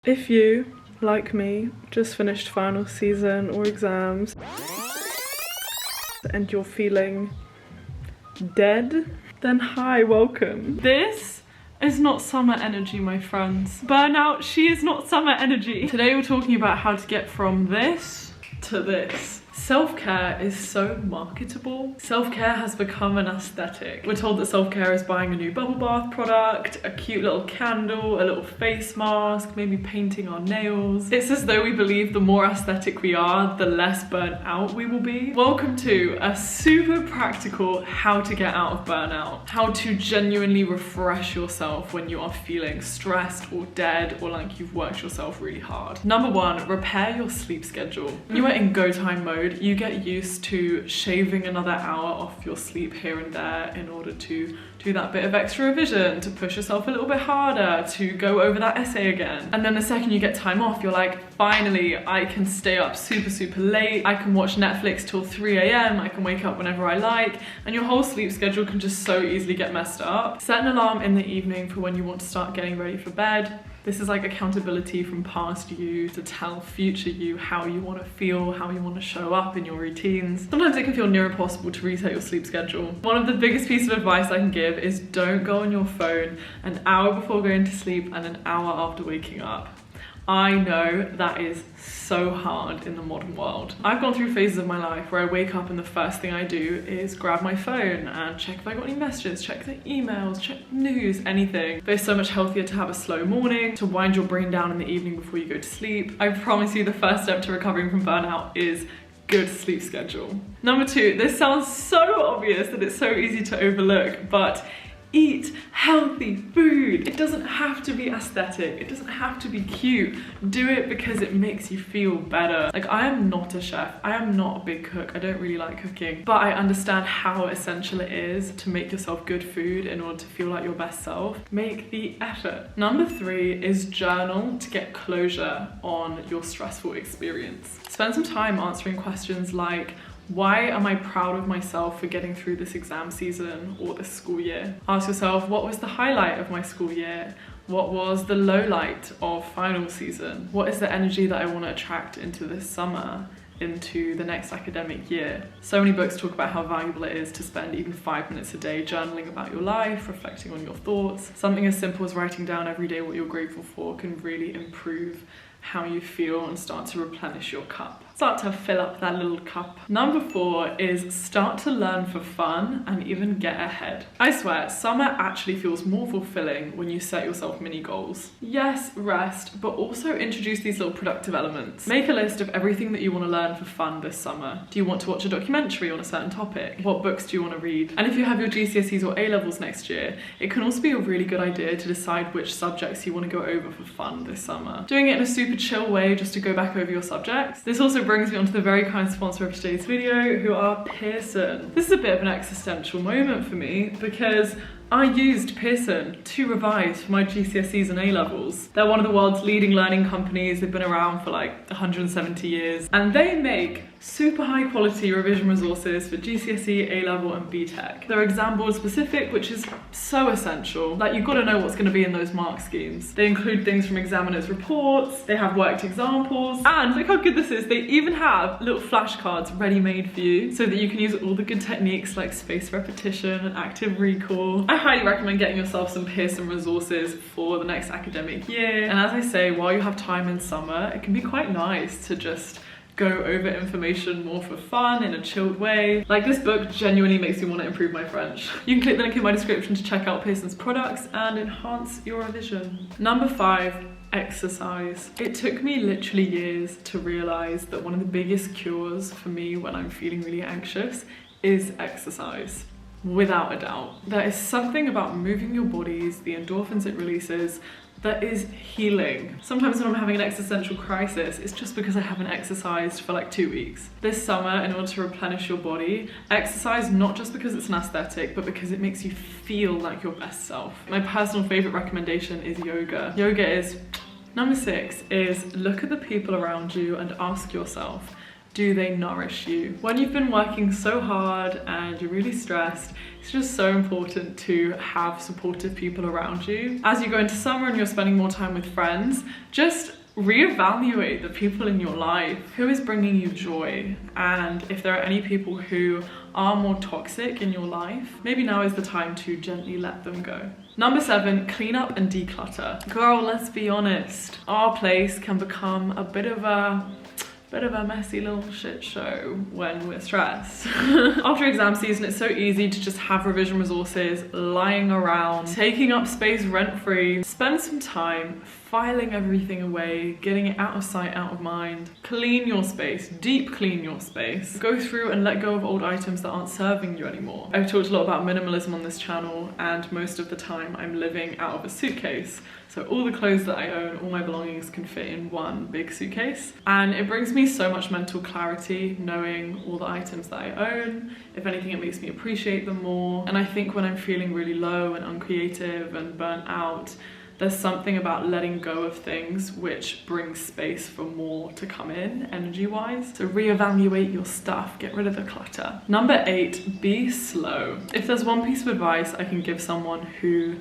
If you, like me, just finished final season or exams and you're feeling dead, then hi, welcome. This is not summer energy, my friends. Burnout, she is not summer energy. Today we're talking about how to get from this to this. Self-care is so marketable. Self-care has become an aesthetic. We're told that self-care is buying a new bubble bath product, a cute little candle, a little face mask, maybe painting our nails. It's as though we believe the more aesthetic we are, the less burnt out we will be. Welcome to a super practical how to get out of burnout. How to genuinely refresh yourself when you are feeling stressed or dead or like you've worked yourself really hard. Number one, repair your sleep schedule. When you are in go time mode, you get used to shaving another hour off your sleep here and there in order to do that bit of extra revision, to push yourself a little bit harder, to go over that essay again. And then the second you get time off, you're like, finally, I can stay up super late, I can watch Netflix till 3 AM, I can wake up whenever I like, and your whole sleep schedule can just so easily get messed up. Set an alarm in the evening for when you want to start getting ready for bed. This is like accountability from past you to tell future you how you want to feel, how you want to show up in your routines. Sometimes it can feel near impossible to reset your sleep schedule. One of the biggest pieces of advice I can give is don't go on your phone an hour before going to sleep and an hour after waking up. I know that is so hard in the modern world. I've gone through phases of my life where I wake up and the first thing I do is grab my phone and check if I got any messages, check the emails, check news, anything. But it's so much healthier to have a slow morning, to wind your brain down in the evening before you go to sleep. I promise you the first step to recovering from burnout is good sleep schedule. Number two, this sounds so obvious that it's so easy to overlook, but eat healthy food. It doesn't have to be aesthetic. It doesn't have to be cute. Do it because it makes you feel better. Like, I am not a chef. I am not a big cook. I don't really like cooking, but I understand how essential it is to make yourself good food in order to feel like your best self. Make the effort. Number three is journal to get closure on your stressful experience. Spend some time answering questions like, why am I proud of myself for getting through this exam season or this school year? Ask yourself, what was the highlight of my school year? What was the low light of final season? What is the energy that I want to attract into this summer, into the next academic year? So many books talk about how valuable it is to spend even 5 minutes a day journaling about your life, reflecting on your thoughts. Something as simple as writing down every day what you're grateful for can really improve how you feel and start to replenish your cup. Start to fill up that little cup. Number four is start to learn for fun and even get ahead. I swear, summer actually feels more fulfilling when you set yourself mini goals. Yes, rest, but also introduce these little productive elements. Make a list of everything that you want to learn for fun this summer. Do you want to watch a documentary on a certain topic? What books do you want to read? And if you have your GCSEs or A-levels next year, it can also be a really good idea to decide which subjects you want to go over for fun this summer. Doing it in a super chill way just to go back over your subjects. This also brings me on to the very kind sponsor of today's video, who are Pearson. This is a bit of an existential moment for me because I used Pearson to revise for my GCSEs and A-levels. They're one of the world's leading learning companies. They've been around for like 170 years, and they make super high quality revision resources for GCSE, A-level and BTEC. They're exam board specific, which is so essential. Like, you've got to know what's going to be in those mark schemes. They include things from examiners' reports, they have worked examples, and look how good this is, they even have little flashcards ready-made for you so that you can use all the good techniques like spaced repetition and active recall. I highly recommend getting yourself some Pearson resources for the next academic year. And as I say, while you have time in summer, it can be quite nice to just go over information more for fun in a chilled way. Like, this book genuinely makes me want to improve my French. You can click the link in my description to check out Pearson's products and enhance your revision. Number five, exercise. It took me literally years to realize that one of the biggest cures for me when I'm feeling really anxious is exercise. Without a doubt. There is something about moving your bodies, the endorphins it releases, that is healing. Sometimes when I'm having an existential crisis, it's just because I haven't exercised for like 2 weeks. This summer, in order to replenish your body, exercise not just because it's an aesthetic, but because it makes you feel like your best self. My personal favorite recommendation is yoga. Yoga is... Number six is look at the people around you and ask yourself, do they nourish you? When you've been working so hard and you're really stressed, it's just so important to have supportive people around you. As you go into summer and you're spending more time with friends, just reevaluate the people in your life. Who is bringing you joy? And if there are any people who are more toxic in your life, maybe now is the time to gently let them go. Number 7, clean up and declutter. Girl, let's be honest. Our place can become a bit of a messy little shit show when we're stressed. After exam season, it's so easy to just have revision resources lying around, taking up space rent-free. Spend some time filing everything away, getting it out of sight, out of mind. Clean your space, deep clean your space. Go through and let go of old items that aren't serving you anymore. I've talked a lot about minimalism on this channel, and most of the time I'm living out of a suitcase. So all the clothes that I own, all my belongings can fit in one big suitcase. And it brings me so much mental clarity knowing all the items that I own. If anything, it makes me appreciate them more. And I think when I'm feeling really low and uncreative and burnt out, there's something about letting go of things which brings space for more to come in energy-wise. So reevaluate your stuff, get rid of the clutter. Number 8, be slow. If there's one piece of advice I can give someone who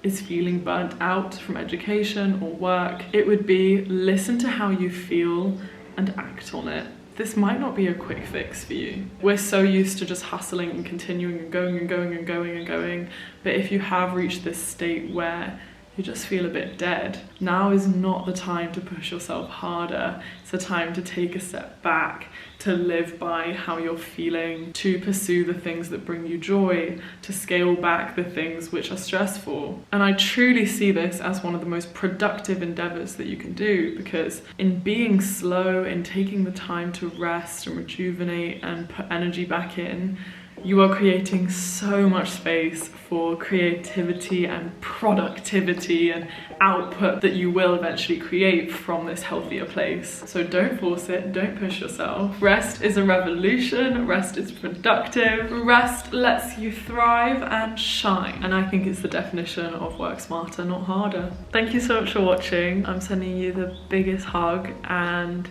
is feeling burnt out from education or work, it would be listen to how you feel and act on it. This might not be a quick fix for you. We're so used to just hustling and continuing and going and going and going and going, but if you have reached this state where you just feel a bit dead, now is not the time to push yourself harder. It's the time to take a step back, to live by how you're feeling, to pursue the things that bring you joy, to scale back the things which are stressful. And I truly see this as one of the most productive endeavors that you can do, because in being slow, in taking the time to rest and rejuvenate and put energy back in, you are creating so much space for creativity and productivity and output that you will eventually create from this healthier place. So don't force it, don't push yourself. Rest is a revolution, rest is productive, rest lets you thrive and shine. And I think it's the definition of work smarter, not harder. Thank you so much for watching. I'm sending you the biggest hug, and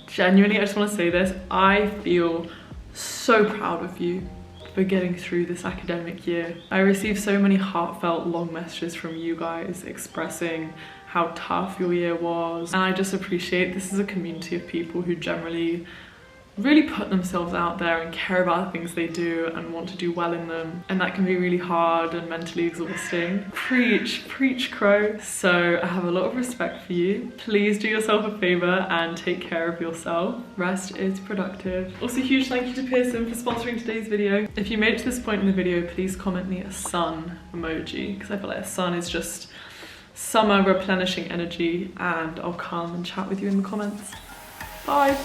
genuinely, I just want to say this, I feel so proud of you for getting through this academic year. I received so many heartfelt long messages from you guys expressing how tough your year was, and I just appreciate this is a community of people who generally really put themselves out there and care about the things they do and want to do well in them, and that can be really hard and mentally exhausting. Preach crow. So I have a lot of respect for you. Please do yourself a favor and take care of yourself. Rest is productive. Also, huge thank you to Pearson for sponsoring today's video. If you made it to this point in the video, please comment me a sun emoji, because I feel like a sun is just summer replenishing energy, and I'll come and chat with you in the comments. Bye.